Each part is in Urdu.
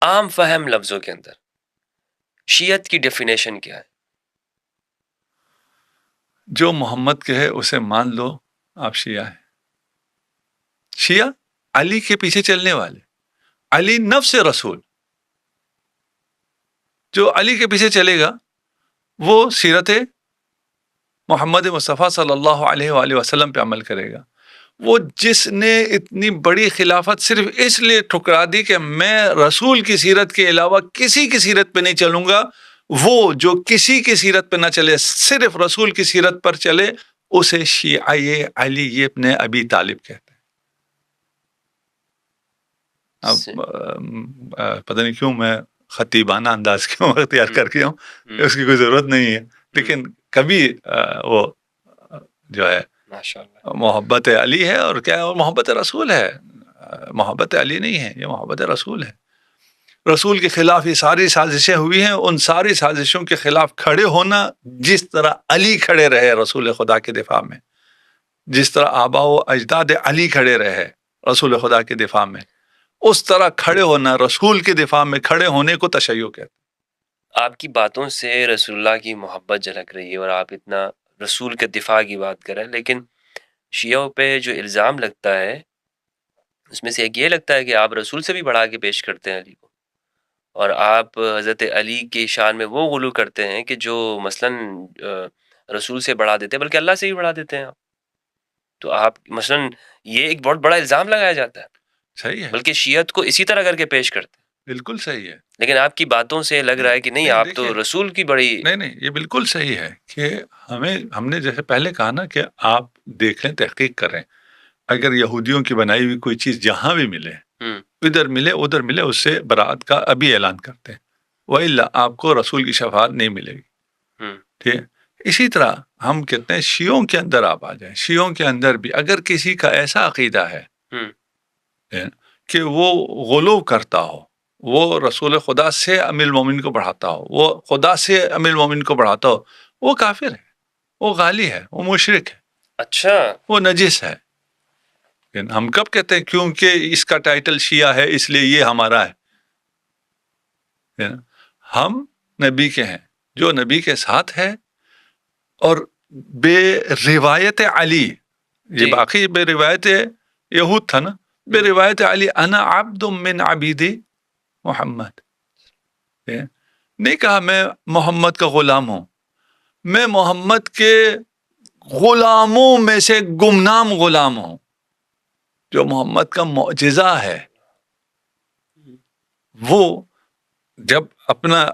عام فہم لفظوں کے اندر شیعت کی ڈیفینیشن کیا ہے؟ جو محمد کے ہے اسے مان لو آپ شیعہ ہیں. شیعہ علی کے پیچھے چلنے والے، علی نفس رسول. جو علی کے پیچھے چلے گا وہ سیرت محمد مصطفیٰ صلی اللہ علیہ وآلہ وسلم پہ عمل کرے گا. وہ جس نے اتنی بڑی خلافت صرف اس لیے ٹھکرا دی کہ میں رسول کی سیرت کے علاوہ کسی کی سیرت پہ نہیں چلوں گا، وہ جو کسی کی سیرت پہ نہ چلے صرف رسول کی سیرت پر چلے اسے شیعہ علی ابن ابی طالب کہتے ہیں. اب پتہ نہیں کیوں میں خطیبانہ انداز کیوں اختیار کر کے ہوں، اس کی کوئی ضرورت نہیں ہے، لیکن کبھی وہ جو ہے محبت علی ہے اور کیا ہے، محبت رسول ہے. محبت علی نہیں ہے، یہ محبت رسول ہے. رسول کے خلاف یہ ساری سازشیں ہوئی ہیں، ان ساری سازشوں کے خلاف کھڑے ہونا جس طرح علی کھڑے رہے رسول خدا کے دفاع میں، جس طرح آبا و اجداد علی کھڑے رہے رسول خدا کے دفاع میں، اس طرح کھڑے ہونا رسول کے دفاع میں کھڑے ہونے کو تشیع کہتے ہیں. آپ کی باتوں سے رسول اللہ کی محبت جھلک رہی ہے اور آپ اتنا رسول کے دفاع کی بات کر رہے ہیں، لیکن شیعوں پہ جو الزام لگتا ہے اس میں سے ایک یہ لگتا ہے کہ آپ رسول سے بھی بڑھا کے پیش کرتے ہیں علی کو، اور آپ حضرت علی کی شان میں وہ غلو کرتے ہیں کہ جو مثلاً رسول سے بڑھا دیتے ہیں، بلکہ اللہ سے بھی بڑھا دیتے ہیں آپ. تو آپ مثلاً یہ ایک بہت بڑا الزام لگایا جاتا ہے. صحیح ہے، بلکہ شیعت کو اسی طرح کر کے پیش کرتے ہیں. بالکل صحیح ہے، لیکن آپ کی باتوں سے لگ رہا ہے کہ نہیں، آپ تو رسول کی بڑی. نہیں یہ بالکل صحیح ہے کہ ہم نے جیسے پہلے کہا نا کہ آپ دیکھ لیں، تحقیق کریں، اگر یہودیوں کی بنائی ہوئی کوئی چیز جہاں بھی ملے، ادھر ملے ادھر ملے، اس سے برات کا ابھی اعلان کرتے ہیں، وَإِلَّا آپ کو رسول کی شفاعت نہیں ملے گی. ٹھیک ہے، اسی طرح ہم کہتے ہیں شیعوں کے اندر آپ آ جائیں، شیعوں کے اندر بھی اگر کسی کا ایسا عقیدہ ہے کہ وہ غلو کرتا ہو، وہ رسول خدا سے امیر المومنین کو بڑھاتا ہو، وہ خدا سے امیر المومنین کو بڑھاتا ہو، وہ کافر ہے، وہ غالی ہے، وہ مشرک ہے، اچھا، وہ نجس ہے. ہم کب کہتے ہیں کیونکہ اس کا ٹائٹل شیعہ ہے اس لیے یہ ہمارا ہے؟ ہم نبی کے ہیں، جو نبی کے ساتھ ہے، اور بے روایت علی، یہ باقی بے روایت یہود تھا نا، بے روایت علی انا عبد من عبید محمد، نہیں کہا میں محمد کا غلام ہوں، میں محمد کے غلاموں میں سے گمنام غلام ہوں. جو محمد کا معجزہ ہے وہ جب اپنا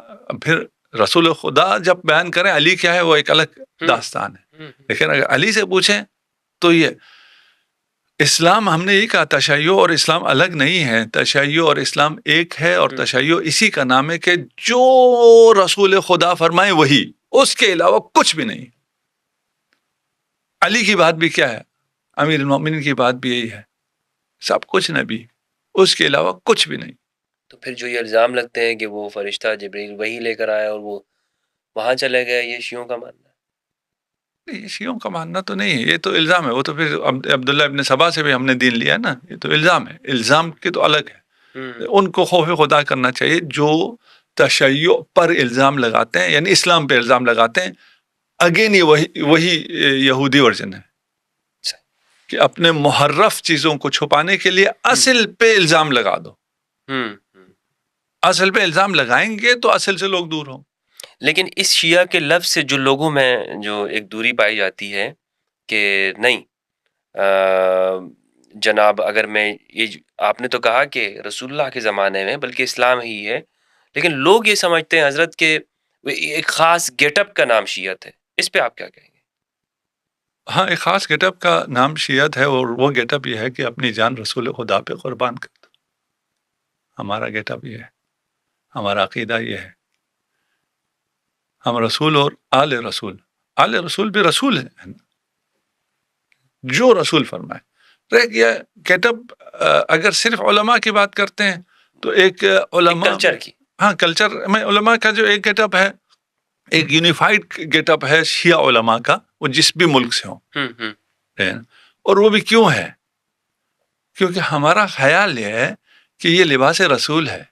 پھر رسول خدا جب بیان کریں علی کیا ہے وہ ایک الگ داستان ہے، لیکن اگر علی سے پوچھیں تو یہ اسلام، ہم نے یہ کہا تشیع اور اسلام الگ نہیں ہے، تشیع اور اسلام ایک ہے، اور تشیع اسی کا نام ہے کہ جو رسول خدا فرمائے وہی، اس کے علاوہ کچھ بھی نہیں. علی کی بات بھی کیا ہے، امیر المومنین کی بات بھی یہی ہے، سب کچھ نبی، اس کے علاوہ کچھ بھی نہیں. تو پھر جو یہ الزام لگتے ہیں کہ وہ فرشتہ جبریل وہی لے کر آیا اور وہ وہاں چلے گئے، یہ شیعوں کا ماننا ہے؟ یہ شیعوں کا ماننا تو نہیں ہے، یہ تو الزام ہے. وہ تو پھر عبداللہ ابن سبا سے بھی ہم نے دین لیا نا، یہ تو الزام ہے، الزام کے تو الگ ہے. ان کو خوف خدا کرنا چاہیے جو تشیع پر الزام لگاتے ہیں، یعنی اسلام پہ الزام لگاتے ہیں. اگین یہ وہی یہودی ورژن ہے کہ اپنے محرف چیزوں کو چھپانے کے لیے اصل پہ الزام لگا دو. اصل پہ الزام لگائیں گے تو اصل سے لوگ دور ہوں. لیکن اس شیعہ کے لفظ سے جو لوگوں میں جو ایک دوری پائی جاتی ہے کہ نہیں جناب، اگر میں یہ آپ نے تو کہا کہ رسول اللہ کے زمانے میں بلکہ اسلام ہی ہے، لیکن لوگ یہ سمجھتے ہیں حضرت کہ ایک خاص گیٹ اپ کا نام شیعت ہے، اس پہ آپ کیا کہیں گے؟ ہاں، ایک خاص گیٹ اپ کا نام شیعت ہے، اور وہ گیٹ اپ یہ ہے کہ اپنی جان رسول خدا پہ قربان کر دو. ہمارا گیٹ اپ یہ ہے، ہمارا عقیدہ یہ ہے. ہم رسول اور آل رسول بھی رسول ہیں، جو رسول فرمائے. رہ گیا گیٹ اپ، اگر صرف علماء کی بات کرتے ہیں تو ایک علماء کلچر کی، ہاں کلچر میں علماء کا جو ایک گیٹ اپ ہے، ایک یونیفائڈ گیٹ اپ ہے شیعہ علماء کا، وہ جس بھی ملک سے ہوں. اور وہ بھی کیوں ہے؟ کیونکہ ہمارا خیال یہ ہے کہ یہ لباس رسول ہے.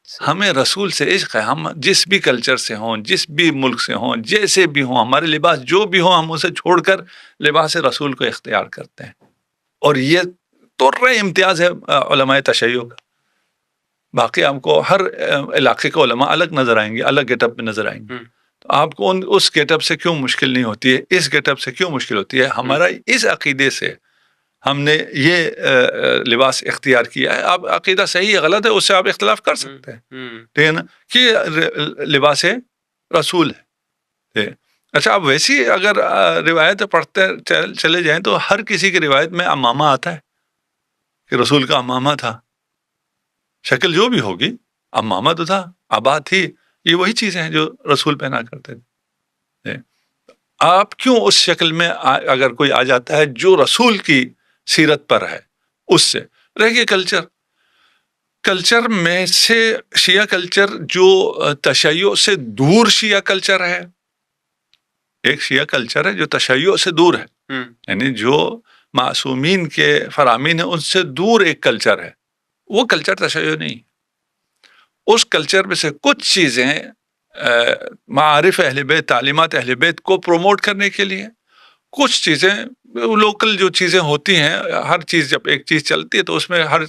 ہمیں رسول سے عشق ہے. ہم جس بھی کلچر سے ہوں، جس بھی ملک سے ہوں، جیسے بھی ہوں، ہمارے لباس جو بھی ہوں، ہم اسے چھوڑ کر لباس رسول کو اختیار کرتے ہیں. اور یہ طور امتیاز ہے علماء تشیع کا. باقی آپ کو ہر علاقے کے علماء الگ نظر آئیں گے، الگ گیٹ اپ میں نظر آئیں گے. تو آپ کو اس گیٹ اپ سے کیوں مشکل نہیں ہوتی ہے، اس گیٹ اپ سے کیوں مشکل ہوتی ہے؟ ہمارا اس عقیدے سے ہم نے یہ لباس اختیار کیا ہے. آپ عقیدہ صحیح ہے غلط ہے اس سے آپ اختلاف کر سکتے ہیں، ٹھیک ہے نا، کہ لباس رسول ہے. اچھا، آپ ویسی اگر روایت پڑھتے چلے جائیں تو ہر کسی کی روایت میں امامہ آتا ہے کہ رسول کا امامہ تھا. شکل جو بھی ہوگی، امامہ تو تھا، عبا تھی، یہ وہی چیزیں ہیں جو رسول پہنا کرتے تھے. آپ کیوں اس شکل میں اگر کوئی آ جاتا ہے جو رسول کی سیرت پر ہے، اس سے رہ گئے کلچر میں سے شیعہ کلچر جو تشیع سے دور شیعہ کلچر ہے. ایک شیعہ کلچر ہے جو تشیع سے دور ہے، یعنی جو معصومین کے فرامین ہیں ان سے دور ایک کلچر ہے. وہ کلچر تشیع نہیں. اس کلچر میں سے کچھ چیزیں معارف اہل بیت، تعلیمات اہل بیت کو پروموٹ کرنے کے لیے، کچھ چیزیں لوکل جو چیزیں ہوتی ہیں. ہر چیز جب ایک چیز چلتی ہے تو اس میں ہر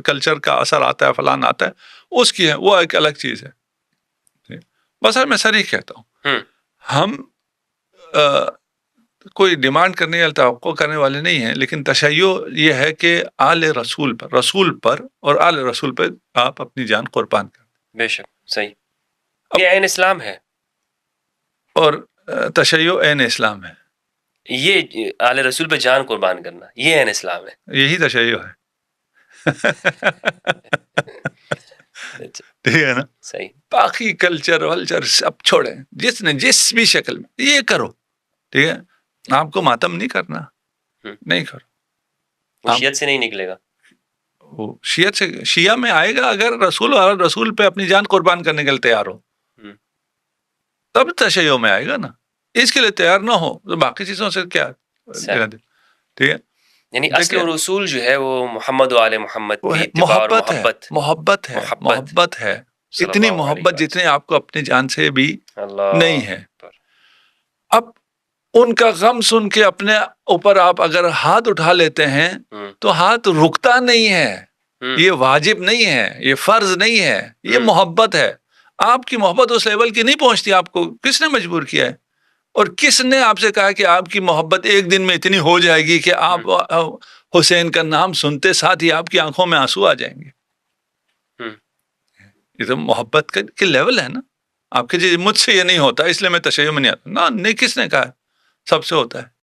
کلچر کا اثر آتا ہے، فلان آتا ہے، اس کی ہے وہ ایک الگ چیز ہے. بس میں سر ہی کہتا ہوں، ہم کوئی ڈیمانڈ کرنے یا توقع کرنے والے نہیں ہیں، لیکن تشیع یہ ہے کہ آل رسول پر اور آل رسول پہ آپ اپنی جان قربان کریں. بے شک صحیح. یہ عین اسلام ہے، اور تشیع عین اسلام ہے. یہ آل رسول پہ جان قربان کرنا یہ عین اسلام ہے، یہی تشیع ہے. ٹھیک ہے نا. صحیح. باقی کلچر ولچر سب چھوڑیں، جس نے جس بھی شکل میں یہ کرو، ٹھیک ہے. آپ کو ماتم نہیں کرنا، نہیں کرو. وہ شیعت سے نہیں نکلے گا. وہ شیعت سے شیعہ میں آئے گا اگر رسول پہ اپنی جان قربان کرنے کے لیے تیار ہو، تب تشیع میں آئے گا نا. اس کے لیے تیار نہ ہو تو باقی چیزوں سے کیا، ٹھیک ہے. یعنی اصل رسول جو ہے وہ محمد و آل محمد کی اتباع اور محبت ہے. اتنی محبت جتنی آپ کو اپنی جان سے بھی نہیں ہے. اب ان کا غم سن کے اپنے اوپر آپ اگر ہاتھ اٹھا لیتے ہیں تو ہاتھ رکتا نہیں ہے. یہ واجب نہیں ہے، یہ فرض نہیں ہے، یہ محبت ہے. آپ کی محبت اس لیول کی نہیں پہنچتی. آپ کو کس نے مجبور کیا ہے؟ اور کس نے آپ سے کہا کہ آپ کی محبت ایک دن میں اتنی ہو جائے گی کہ آپ حسین کا نام سنتے ساتھ ہی آپ کی آنکھوں میں آنسو آ جائیں گے؟ یہ تو محبت کے لیول ہے نا. آپ کے مجھ سے یہ نہیں ہوتا اس لیے میں تشیع میں نہیں آتا. نہ، کس نے کہا؟ سب سے ہوتا ہے.